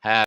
Have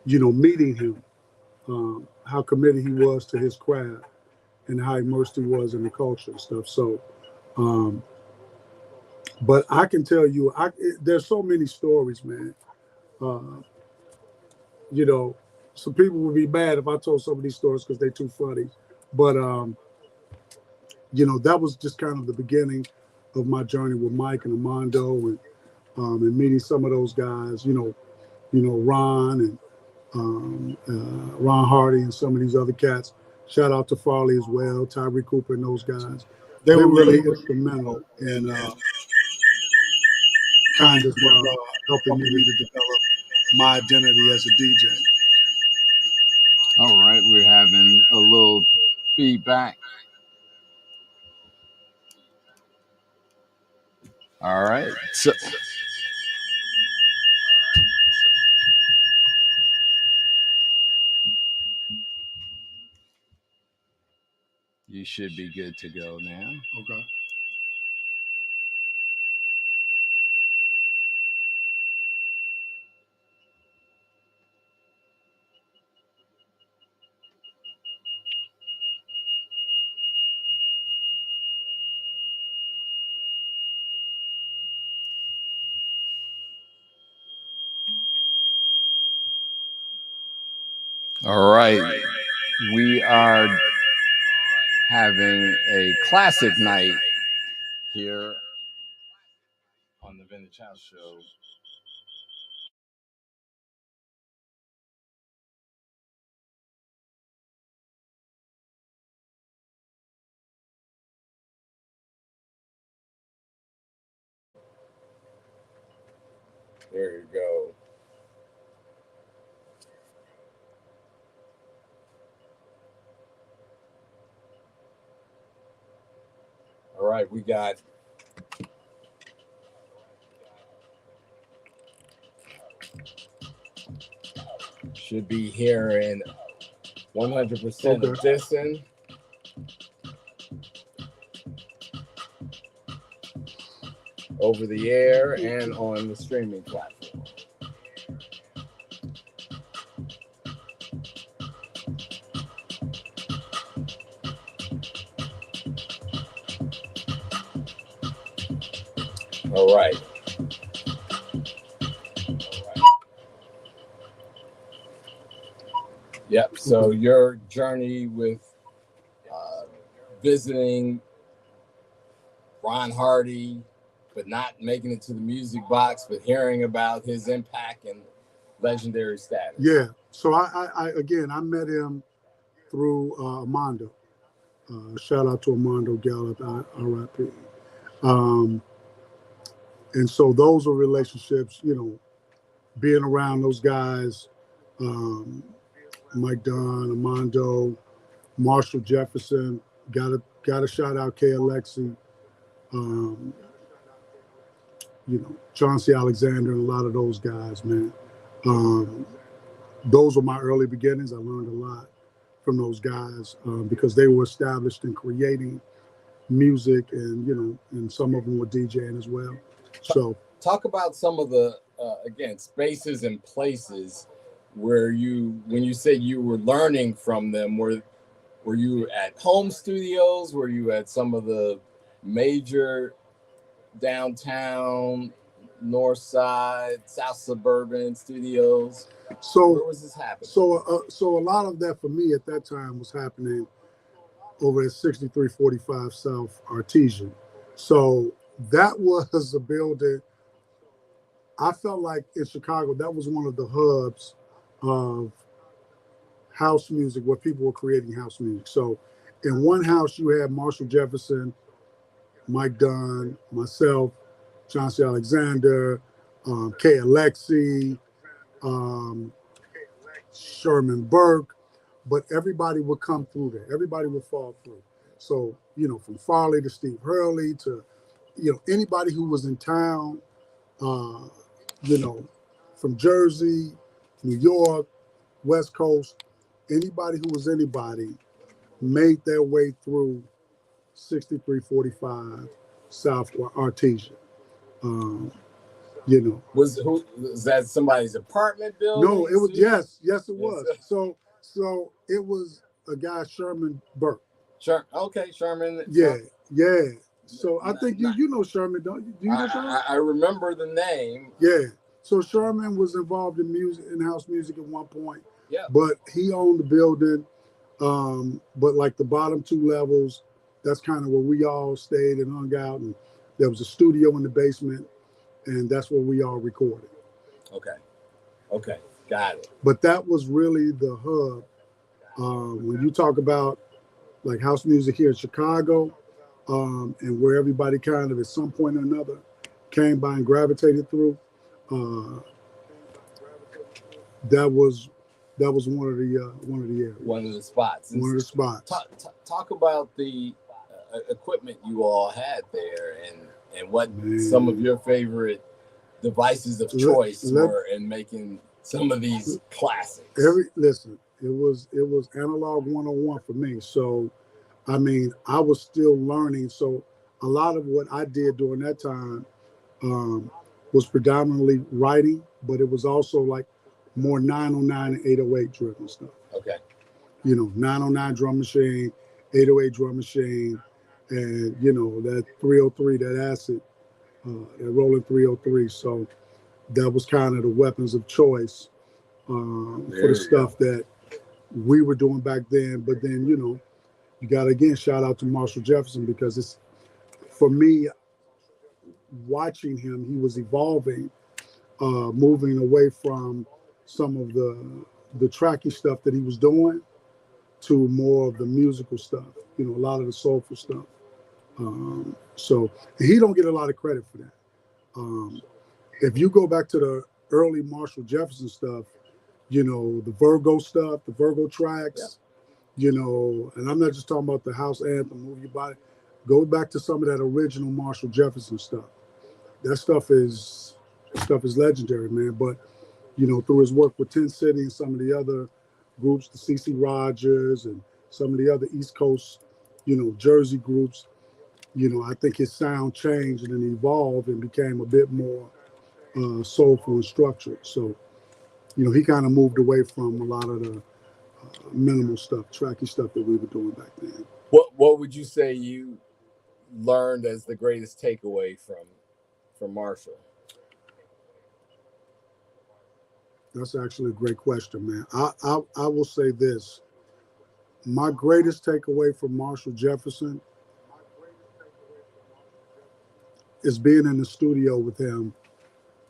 meeting him, how committed he was to his craft and how immersed he was in the culture and stuff. So, um, but I can tell you, there's so many stories, man. Uh, you know, some people would be mad if I told some of these stories because they're too funny. But that was just kind of the beginning of my journey with Mike and Armando, and meeting some of those guys. Ron and Ron Hardy and some of these other cats. Shout out to Farley as well, Tyree Cooper and those guys. They were really instrumental in kind of helping me to develop my identity as a DJ. All right, we're having a little feedback. All right, so you should be good to go now. Okay. All right, we are having a classic night here on the Vintage House Show. There you go. All right, we got should be hearing 100% of Disson. Over the air and on the streaming platform. All right. Yep. So your journey with visiting Ron Hardy, but not making it to the music box, but hearing about his impact and legendary status. Yeah. So I met him through Armando. Shout out to Armando Gallup, R.I.P. And so those are relationships, being around those guys, Mike Dunn, Armando, Marshall Jefferson, got to shout out K. Alexi, um, Chauncey Alexander, and a lot of those guys, man. Those were my early beginnings. I learned a lot from those guys because they were established in creating music, and some of them were DJing as well. So talk about some of the again spaces and places where when you say you were learning from them, were you at home studios? Were you at some of the major downtown, north side, south suburban studios? So where was this happening? So a lot of that for me at that time was happening over at 6345 South Artesian. So that was a building. I felt like in Chicago, that was one of the hubs of house music where people were creating house music. So in one house, you had Marshall Jefferson, Mike Dunn, myself, Chauncey Alexander, K. Alexi, Sherman Burke, but everybody would come through there. Everybody would fall through. So, from Farley to Steve Hurley to, anybody who was in town, from Jersey, New York, West Coast, anybody who was anybody made their way through 6345 South Artesian. You know, was that somebody's apartment building? no, it was yes, it was. Yes. So it was a guy, Sherman Burke. Okay, Sherman. Yeah, yeah. So I N- think n- you know Sherman, don't you? Do you know Sherman? I remember the name. Yeah. So Sherman was involved in music, in-house music at one point. Yeah. But he owned the building. But like the bottom two levels, that's kind of where we all stayed and hung out. And there was a studio in the basement, and that's where we all recorded. Okay. Got it. But that was really the hub. When you talk about like house music here in Chicago, and where everybody kind of at some point or another came by and gravitated through, that was one of the areas. One of the spots. One of the spots. Talk about the equipment you all had there, and what some of your favorite devices of choice were in making some of these classics. Listen, it was analog 101 for me. So, I mean, I was still learning. So, a lot of what I did during that time was predominantly writing, but it was also like more 909 and 808 driven stuff. Okay. You know, 909 drum machine, 808 drum machine, and you know that 303, that acid, that rolling 303. So that was kind of the weapons of choice for the stuff that we were doing back then. But then, you know, you got to again shout out to Marshall Jefferson, because it's, for me, watching him, he was evolving, moving away from some of the tracky stuff that he was doing to more of the musical stuff, you know, a lot of the soulful stuff. So he don't get a lot of credit for that. If you go back to the early Marshall Jefferson stuff, you know, the Virgo stuff, the Virgo tracks, you know, and I'm not just talking about the house anthem, Move Your Body. Go back to some of that original Marshall Jefferson stuff. That stuff is legendary, man. But, you know, through his work with 10 City and some of the other groups, the CC Rogers and some of the other East Coast, you know, Jersey groups, you know, I think his sound changed and evolved and became a bit more soulful and structured. So, you know, he kind of moved away from a lot of the minimal stuff, tracky stuff that we were doing back then. What would you say you learned as the greatest takeaway from Marshall? That's actually a great question, man. I will say this. My greatest takeaway from Marshall Jefferson is being in the studio with him.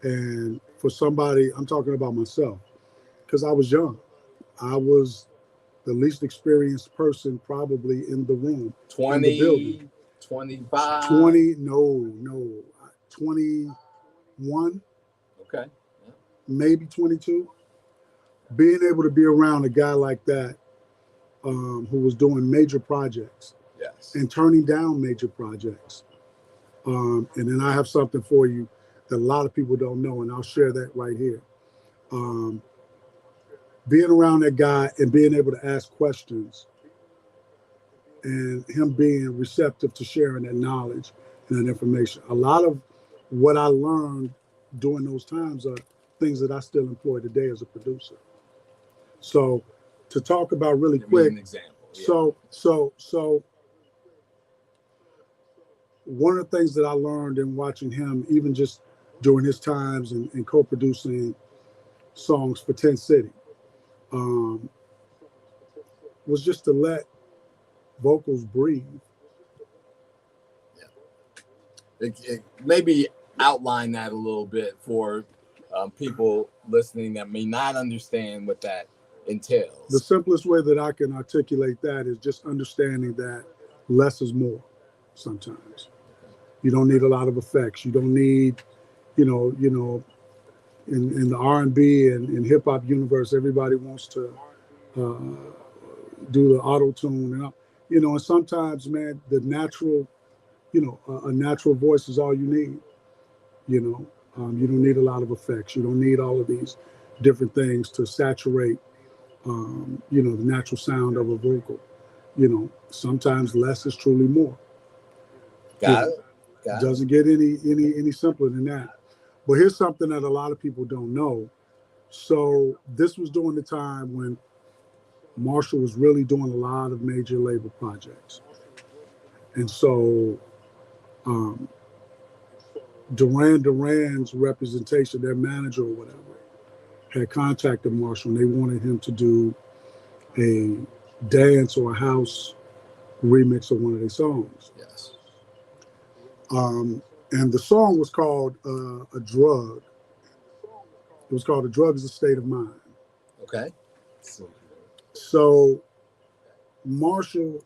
And for somebody, I'm talking about myself, because I was young. I was the least experienced person probably in the room. 20, in the building. 25? 20, no. 21. Okay. Yeah. Maybe 22. Being able to be around a guy like that, who was doing major projects, yes, and turning down major projects. And then I have something for you that a lot of people don't know, and I'll share that right here. Being around that guy and being able to ask questions, and him being receptive to sharing that knowledge and that information. A lot of what I learned during those times are things that I still employ today as a producer. So to talk about really quick, an example. Yeah. So one of the things that I learned in watching him, even just during his times and co-producing songs for 10 City, was just to let vocals breathe. Yeah. Maybe outline that a little bit for people listening that may not understand what that entails. The simplest way that I can articulate that is just understanding that less is more sometimes. You don't need a lot of effects. You don't need, you know, in the R&B and hip hop universe, everybody wants to do the auto tune, and you know, and sometimes, man, the natural, you know, a natural voice is all you need. You know, you don't need a lot of effects. You don't need all of these different things to saturate, you know, the natural sound of a vocal. You know, sometimes less is truly more. Got it. Doesn't get any simpler than that. But here's something that a lot of people don't know. So this was during the time when Marshall was really doing a lot of major label projects. And so Duran Duran's representation, their manager or whatever, had contacted Marshall and they wanted him to do a dance or a house remix of one of their songs. Yes. And the song was called A Drug. It was called A Drug is a State of Mind. Okay. So Marshall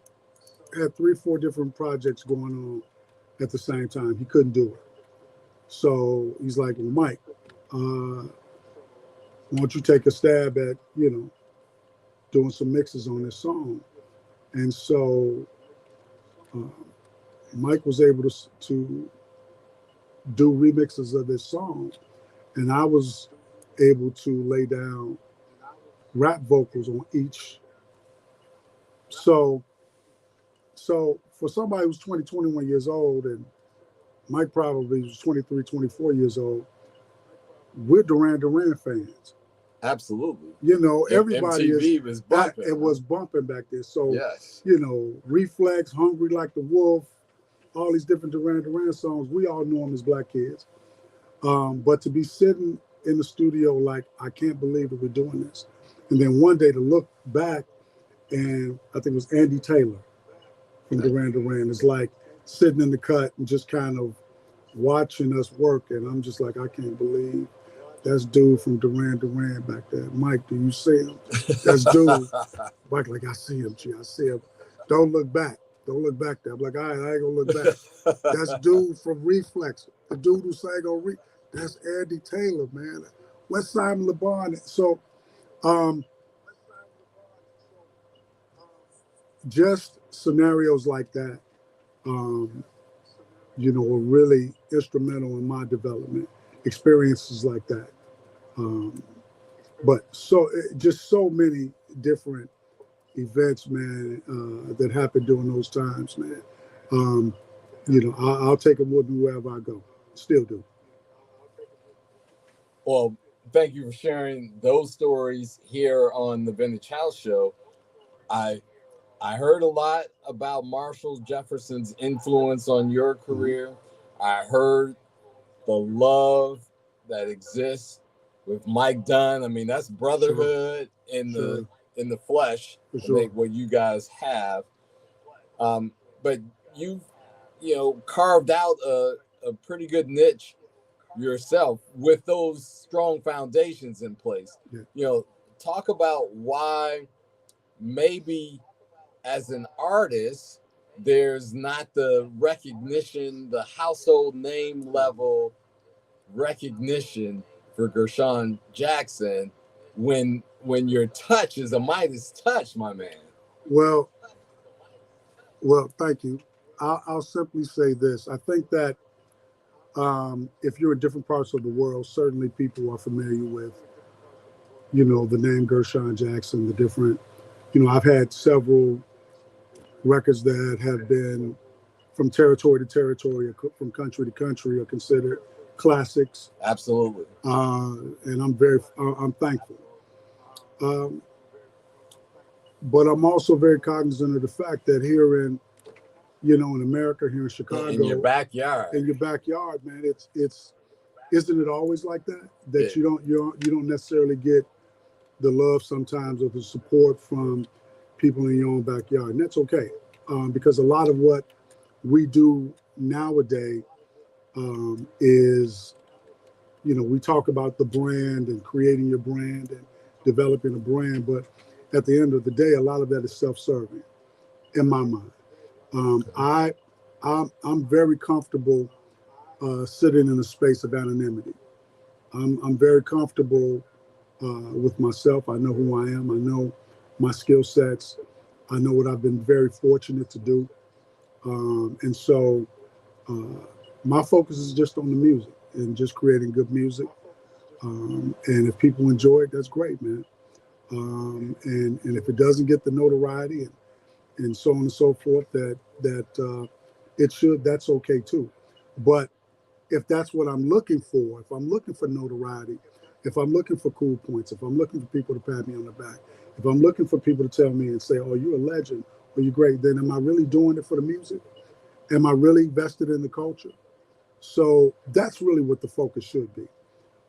had 3-4 different projects going on at the same time. He couldn't do it. So he's like, well, Mike, why don't you take a stab at, doing some mixes on this song? And so Mike was able to do remixes of this song. And I was able to lay down rap vocals on each. So for somebody who's 20, 21 years old, and Mike probably was 23, 24 years old, we're Duran Duran fans. Absolutely. Everybody MTV was bumping. It was bumping back there. So, yes. Reflex, Hungry Like the Wolf, all these different Duran Duran songs, we all knew them as black kids. But to be sitting in the studio like, I can't believe that we're doing this. And then one day to look back, and I think it was Andy Taylor from Duran Duran is like sitting in the cut and just kind of watching us work. And I'm just like, I can't believe that's dude from Duran Duran back there. Mike, do you see him? That's dude. Mike, like, I see him, G. I see him. Don't look back. Don't look back there. I'm like, all right, I ain't gonna look back. That's dude from Reflex. The dude who sang on that's Andy Taylor, man. West Simon LeBron. So just scenarios like that, were really instrumental in my development. Experiences like that. But just so many different events, man, that happened during those times, man. I'll take them with me wherever I go. Still do. Well, thank you for sharing those stories here on the Vintage House Show. I heard a lot about Marshall Jefferson's influence on your career. I heard the love that exists with Mike Dunn. I mean, that's brotherhood in the flesh. I think what you guys have. But you've carved out a pretty good niche yourself with those strong foundations in place. Yeah. Talk about why maybe as an artist there's not the recognition, the household name level recognition for Gershon Jackson when your touch is a Midas touch, my man. Well, thank you. I'll simply say this. I think that if you're in different parts of the world, certainly people are familiar with, the name Gershon Jackson, the different, I've had several records that have been from territory to territory, or from country to country, are considered classics. Absolutely. And I'm thankful. But I'm also very cognizant of the fact that here in America, here in Chicago, in your backyard, man, it's isn't it always like that? That you don't necessarily get the love sometimes or the support from people in your own backyard, and that's okay, because a lot of what we do nowadays is, we talk about the brand and creating your brand and developing a brand, but at the end of the day, a lot of that is self-serving, in my mind. I'm very comfortable sitting in a space of anonymity. I'm very comfortable with myself. I know who I am. I know my skill sets. I know what I've been very fortunate to do. And so my focus is just on the music and just creating good music. And if people enjoy it, that's great, man. And if it doesn't get the notoriety and so on and so forth that it should, that's okay too. But if that's what I'm looking for, if I'm looking for notoriety, if I'm looking for cool points, if I'm looking for people to pat me on the back, if I'm looking for people to tell me and say, oh, you're a legend or you're great, then am I really doing it for the music? Am I really vested in the culture? So that's really what the focus should be.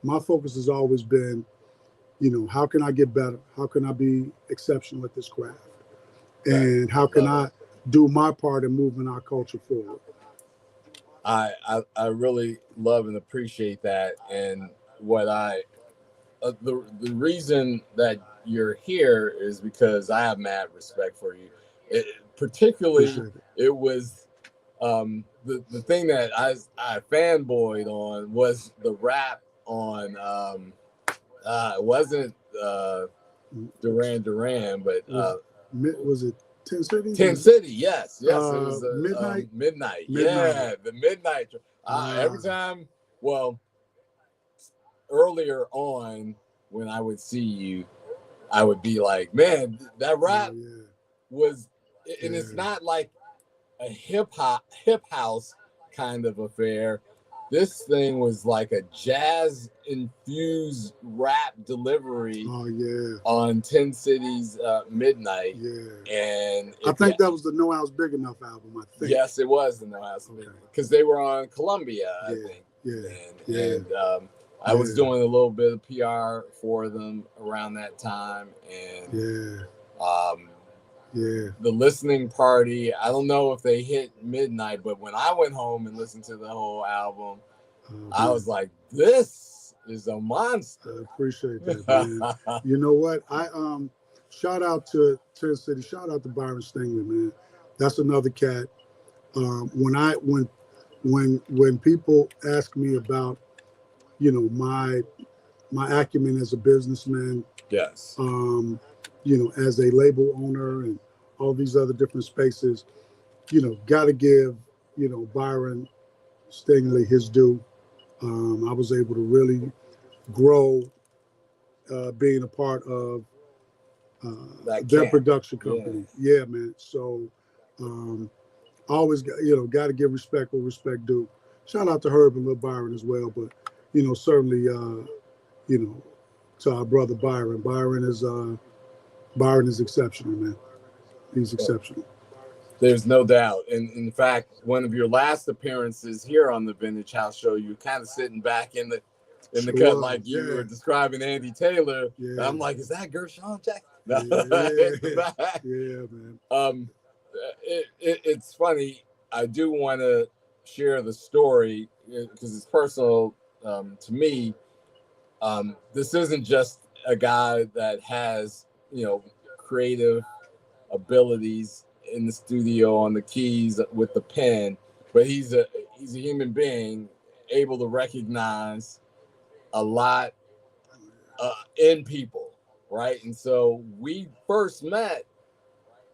My focus has always been, how can I get better? How can I be exceptional at this craft? And how can I do my part in moving our culture forward? I really love and appreciate that. And what the reason that you're here is because I have mad respect for you. Particularly, it was the thing that I fanboyed on was the rap on it wasn't Duran Duran, but was it 10 City? 10 City, yes. It was Midnight. Midnight. Yeah, the Midnight. Every time, well, earlier on when I would see you, I would be like, man, that rap was, and it's not like a hip house kind of affair. This thing was like a jazz infused rap delivery on 10 Cities Midnight. And I think that was the No House Big Enough album, I think. Yes, it was the No House Big Enough, because they were on Columbia, I think. And I was doing a little bit of PR for them around that time, and the listening party, I don't know if they hit midnight, but when I went home and listened to the whole album, I was like, this is a monster. I appreciate that, man. You know what? I shout out to 10 City, shout out to Byron Stingily, man. That's another cat. When people ask me about, my acumen as a businessman, yes, as a label owner and all these other different spaces, got to give, Byron Stingily his due. I was able to really grow being a part of their production company. Yeah, man. So always got to give respect where respect due. Shout out to Herb and Lil Byron as well, but certainly to our brother Byron. Byron is exceptional, man. He's exceptional. There's no doubt. And in fact, one of your last appearances here on the Vintage House Show, you kind of sitting back in the cut like you were describing Andy Taylor. Yeah. I'm like, is that Gershon Jackson? Yeah, man. It's funny. I do want to share the story because it's personal to me. This isn't just a guy that has, creative abilities in the studio on the keys with the pen, but he's a human being able to recognize a lot in people, right? And so we first met.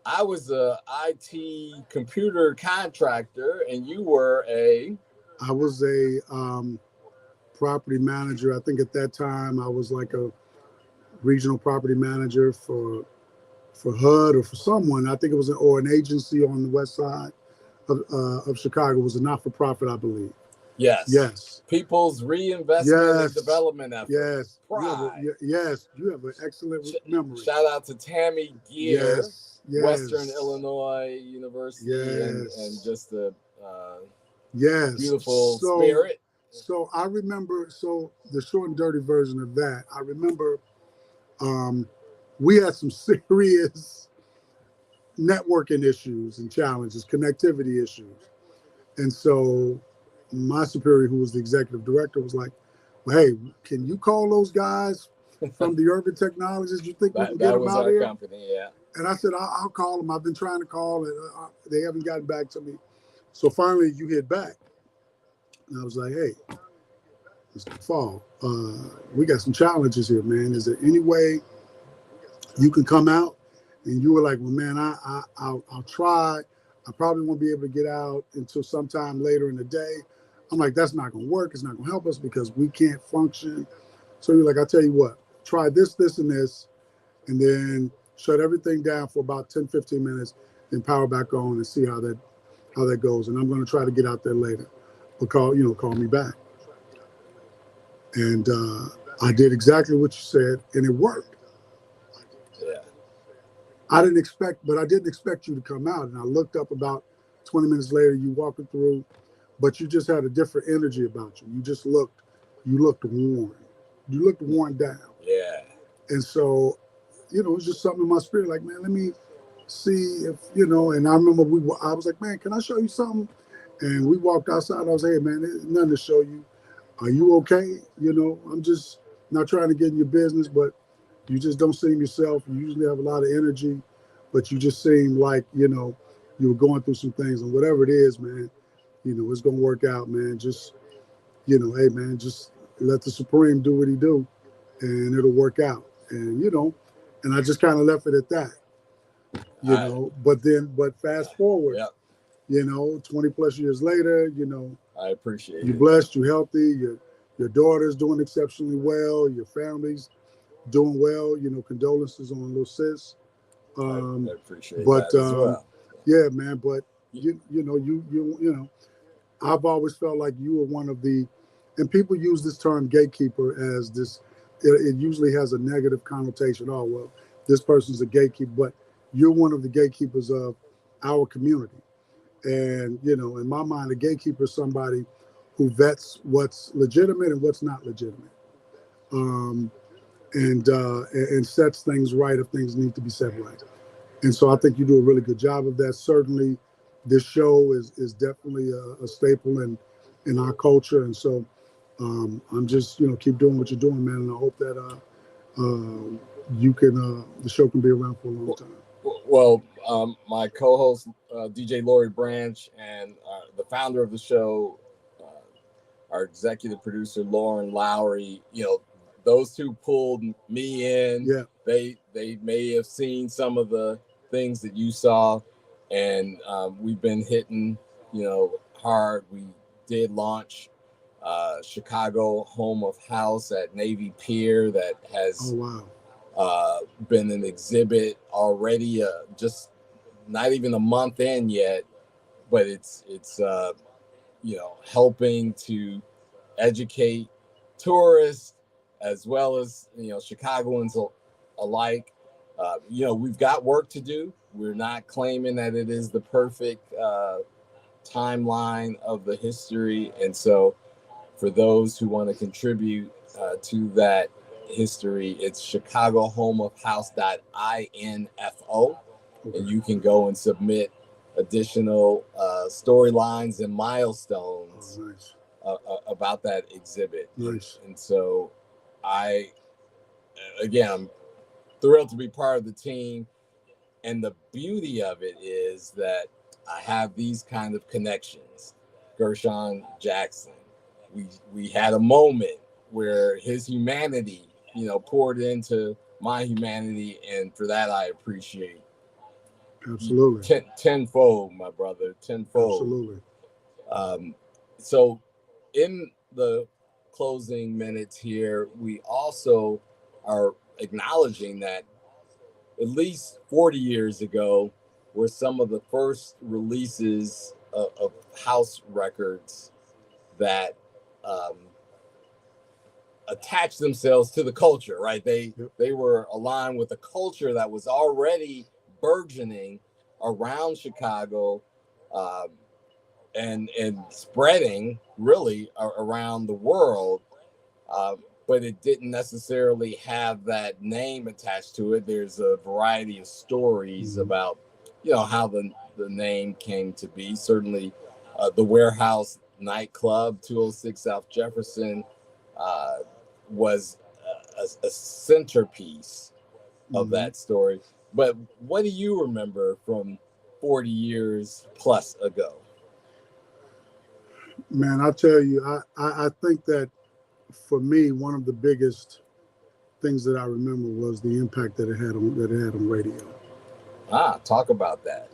I was a IT computer contractor, and you were I was a property manager. I think at that time I was like a regional property manager for HUD or for someone. I think it was an agency on the west side of Chicago. It was a not-for-profit, I believe. Yes. People's Reinvestment and Development effort. Yes. You have an excellent memory. Shout out to Tammy Gear, Western Illinois University, and just the beautiful spirit. So I remember, the short and dirty version of that, I remember we had some serious networking issues and challenges, connectivity issues. And so my superior, who was the executive director, was like, well, hey, can you call those guys from the Urban Technologies? You think we can get them out here? Company, yeah. And I said, I'll call them. I've been trying to call, and they haven't gotten back to me. So finally, you hit back. And I was like, hey, Mr. McFall, we got some challenges here, man. Is there any way you can come out? And you were like, well, man, I'll try. I probably won't be able to get out until sometime later in the day. I'm like, that's not going to work. It's not going to help us because we can't function. So you're like, I'll tell you what, try this, this, and this, and then shut everything down for about 10, 15 minutes, then power back on and see how that goes. And I'm going to try to get out there later. would call me back. And I did exactly what you said, and it worked. Yeah. I didn't expect you to come out. And I looked up about 20 minutes later, you walking through, but you just had a different energy about you. You looked worn. You looked worn down. Yeah. And so, it was just something in my spirit, like, man, let me see if, and I remember I was like, man, can I show you something? And we walked outside. I was like, hey, man, there's nothing to show you. Are you okay? I'm just not trying to get in your business, but you just don't seem yourself. You usually have a lot of energy, but you just seem like, you were going through some things, and whatever it is, man, it's going to work out, man. Just, hey, man, just let the Supreme do what he do, and it'll work out. And, and I just kind of left it at that, but fast forward, yeah. 20 plus years later, I appreciate you're it. blessed, you're healthy, your daughter's doing exceptionally well, your family's doing well, condolences on little sis. I appreciate but that as well. Yeah, man, but you I've always felt like you were one of the, and people use this term gatekeeper as this, it usually has a negative connotation. Oh, well, this person's a gatekeeper, but you're one of the gatekeepers of our community. And, in my mind, a gatekeeper is somebody who vets what's legitimate and what's not legitimate. And sets things right if things need to be set right. And so I think you do a really good job of that. Certainly, this show is definitely a staple in our culture. And so I'm just, keep doing what you're doing, man. And I hope that the show can be around for a long time. Well, my co-host, DJ Lori Branch, and the founder of the show, our executive producer, Lauren Lowry, those two pulled me in. Yeah. They may have seen some of the things that you saw, and we've been hitting, hard. We did launch Chicago Home of House at Navy Pier that has been an exhibit already, just not even a month in yet, but it's helping to educate tourists as well as Chicagoans alike. We've got work to do. We're not claiming that it is the perfect timeline of the history, and so for those who want to contribute to that history, it's chicagohomeofhouse.info, and you can go and submit additional storylines and milestones about that exhibit. Nice. And so I'm thrilled to be part of the team. And the beauty of it is that I have these kind of connections. Gershon Jackson, we had a moment where his humanity, poured into my humanity, and for that I appreciate. Absolutely. Tenfold, my brother, tenfold. Absolutely. So in the closing minutes here, we also are acknowledging that at least 40 years ago were some of the first releases of house records that attached themselves to the culture, right? They were aligned with a culture that was already burgeoning around Chicago, and spreading really around the world, but it didn't necessarily have that name attached to it. There's a variety of stories about how the name came to be. Certainly the Warehouse nightclub, 206 South Jefferson, was a centerpiece of that story. But what do you remember from 40 years plus ago? Man, I'll tell you, I think that for me, one of the biggest things that I remember was the impact that it had on radio. Talk about that.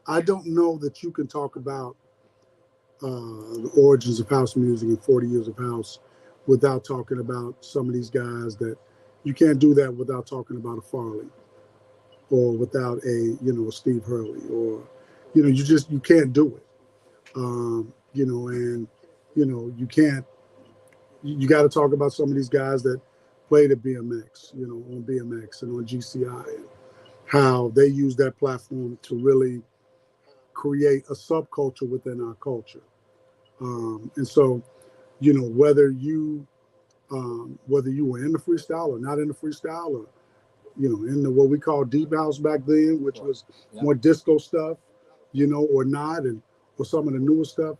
I don't know that you can talk about the origins of house music and 40 years of house without talking about some of these guys. That you can't do that without talking about a Farley, or without a Steve Hurley, or you can't do it. And you can't. You got to talk about some of these guys that played at BMX, on BMX and on GCI, and how they use that platform to really create a subculture within our culture. And so, whether you were in the freestyle or not in the freestyle, or in the what we call deep house back then, which was more disco stuff, or not, or some of the newer stuff,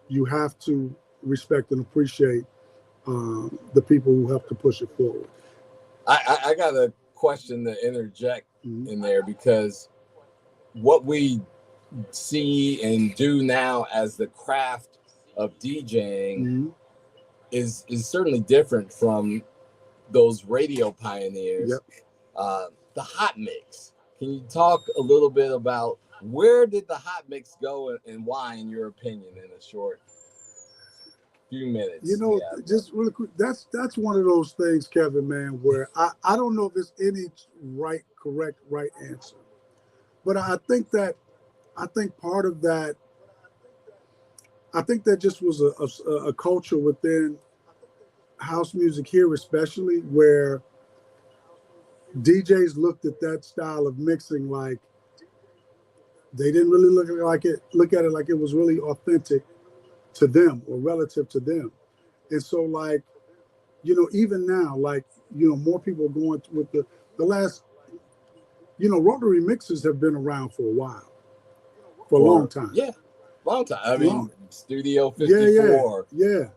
you have to respect and appreciate the people who help to push it forward. I got a question to interject in there, because what we see and do now as the craft of DJing is certainly different from those radio pioneers. The hot mix. Can you talk a little bit about where did the hot mix go and why, in your opinion, in a short few minutes? Just really quick, that's one of those things, Kevin, man, where I don't know if there's any correct answer. But I think part of that, I think that just was a culture within house music here, especially, where DJs looked at that style of mixing like they didn't really look at it like it was really authentic to them or relative to them. And so, like, even now, like, more people are going with the last, rotary mixers have been around for a while, for a long time. Yeah, long time. I mean, Studio 54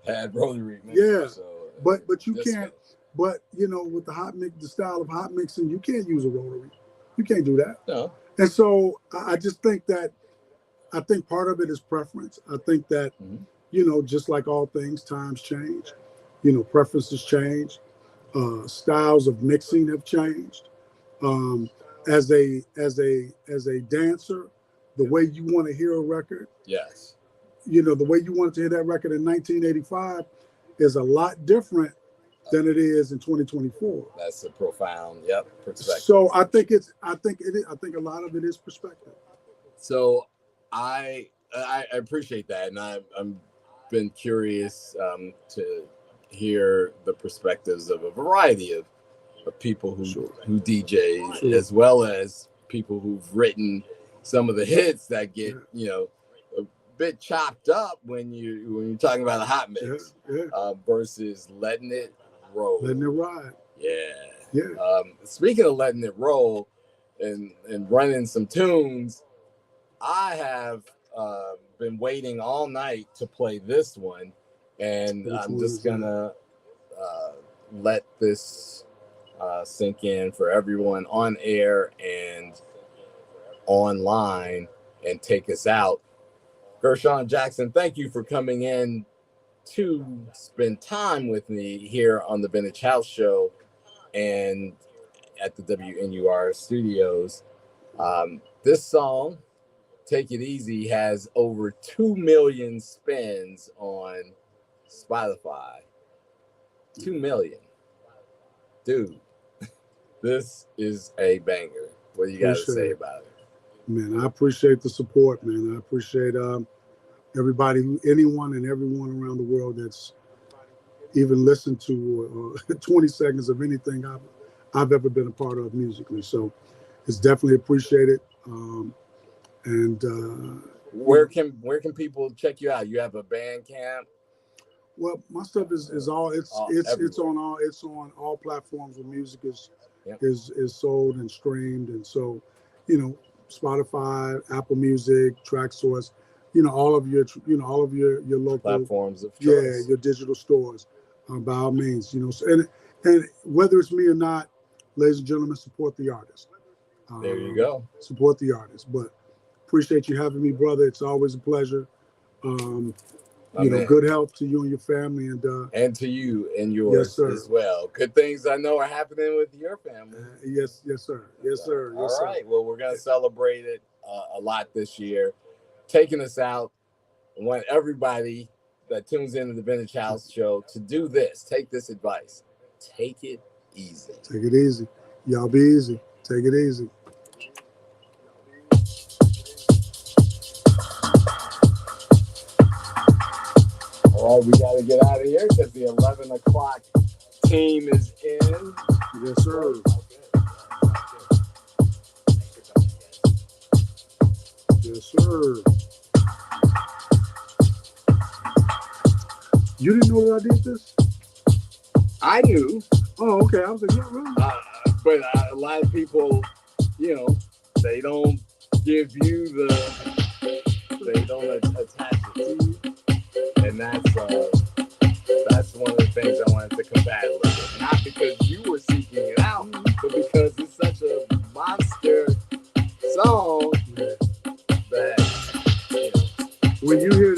had rotary mixers. So, but you can't. But with the style of hot mixing, you can't use a rotary. You can't do that. No. And so I just think that part of it is preference. I think that just like all things, times change. Preferences change. Styles of mixing have changed. As a dancer, the way you want to hear a record. Yes. The way you wanted to hear that record in 1985 is a lot different than it is in 2024. That's a profound, perspective. So I think a lot of it is perspective. So I appreciate that, and I'm been curious to hear the perspectives of a variety of people who DJs, as well as people who've written some of the hits that get a bit chopped up when you're talking about a hot mix versus letting it roll. Letting it ride. Yeah. Speaking of letting it roll and running some tunes, I have been waiting all night to play this one, and I'm just gonna let this sink in for everyone on air and online and take us out. Gershon Jackson, thank you for coming in to spend time with me here on the Vintage House Show and at the WNUR studios. This song, Take It Easy, has over 2 million spins on Spotify. 2 million. Dude, this is a banger. What do you got to say about it? Man, I appreciate the support, man. I appreciate anyone and everyone around the world that's even listened to 20 seconds of anything I've ever been a part of musically. So it's definitely appreciated. Where can people check you out? You have a Bandcamp? Well, my stuff is on all platforms where music is sold and streamed, and so Spotify, Apple Music, TrackSource, all of your local platforms of choice. Yeah, your digital stores, by all means, and whether it's me or not, ladies and gentlemen, support the artist. There you go. Support the artist. But appreciate you having me, brother. It's always a pleasure. Good health to you and your family, and to you and yours as well. Good things I know are happening with your family. Yes, sir. All right. Well, we're gonna celebrate it a lot this year. Taking us out. I want everybody that tunes into the Vintage House Show to do this. Take this advice. Take it easy. Take it easy. Y'all be easy. Take it easy. we got to get out of here because the 11 o'clock team is in. Yes, sir. Yes, sir. You didn't know that I did this? I knew. Oh, okay. I was like, yeah, really? But a lot of people, you know, they don't give you they don't attach it to you. And that's one of the things I wanted to combat a little bit. Not because you were seeking it out, but because it's such a monster song that, you know. When you hear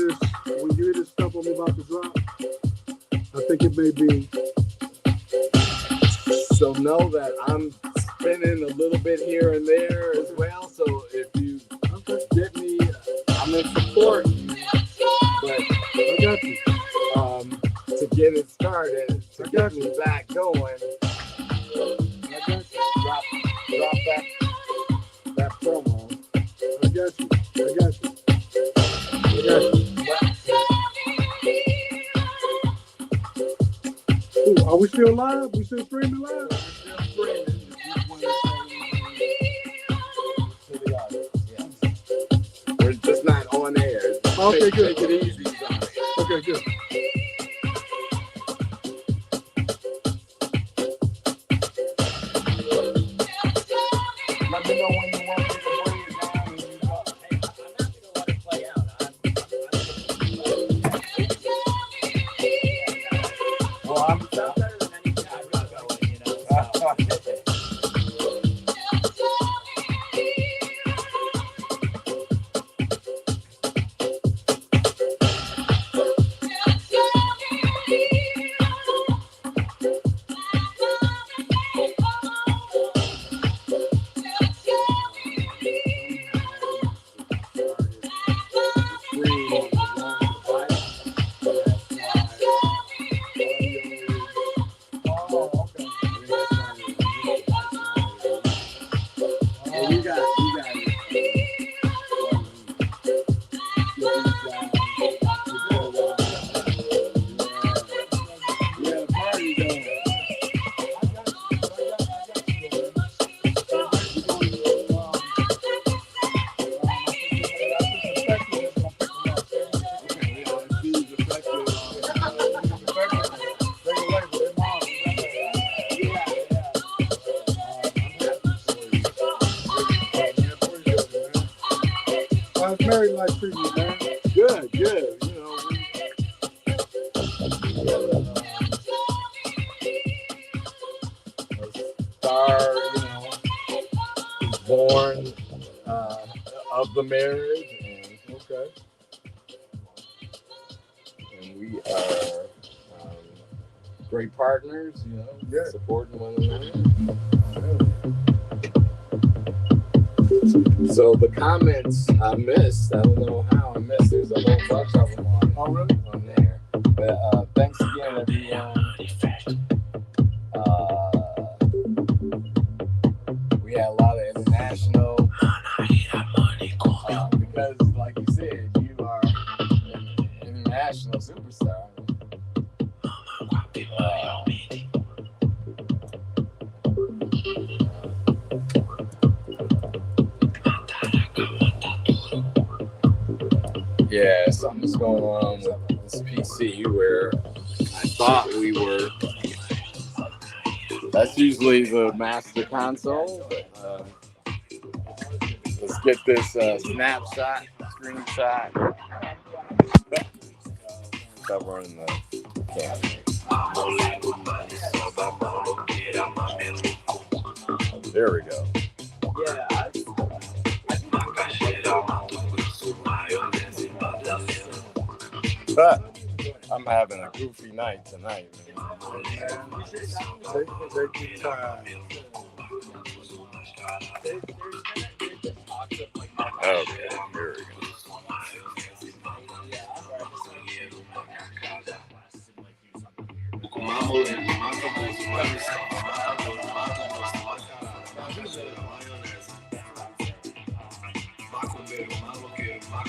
this stuff I'm about to drop, I think it may be. So know that I'm spinning a little bit here and there as well. So if you get me, I'm in support. But I got you. To get it started, to get me back going, I got you. Drop that promo. I got you. I got you. I got you. Ooh, are we still live? We still streaming live? We're just not on air. Okay, good. Take it easy. Okay, good. Let me know when you want me to bring it down and you go. Hey, I'm not going to let it play out. Well, I'm better than any guy. I'm not going to, you know. Married life treating you, man? Good. You know, a star, you know, is born of the marriage, and we are great partners, you know, supporting one another. So the comments I missed, I don't know how I missed. There's a whole bunch of them on there. But thanks again, everyone. We had a lot of international. Because, like you said, you are an international superstar. Yeah, something's going on with this PC where I thought we were. That's usually the master console. But, let's get this snapshot, screenshot. Stop running the camera. There we go. Yeah. I'm having a goofy night tonight. Take your time. Okay, here we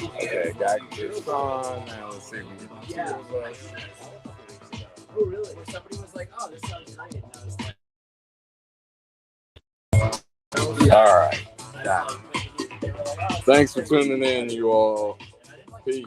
go. Okay, got this on. Now let's see if we get the two of us. Oh, really? Somebody was like, "Oh, this sounds great." And I was like, All right, got it. Thanks for tuning in, you all. Peace.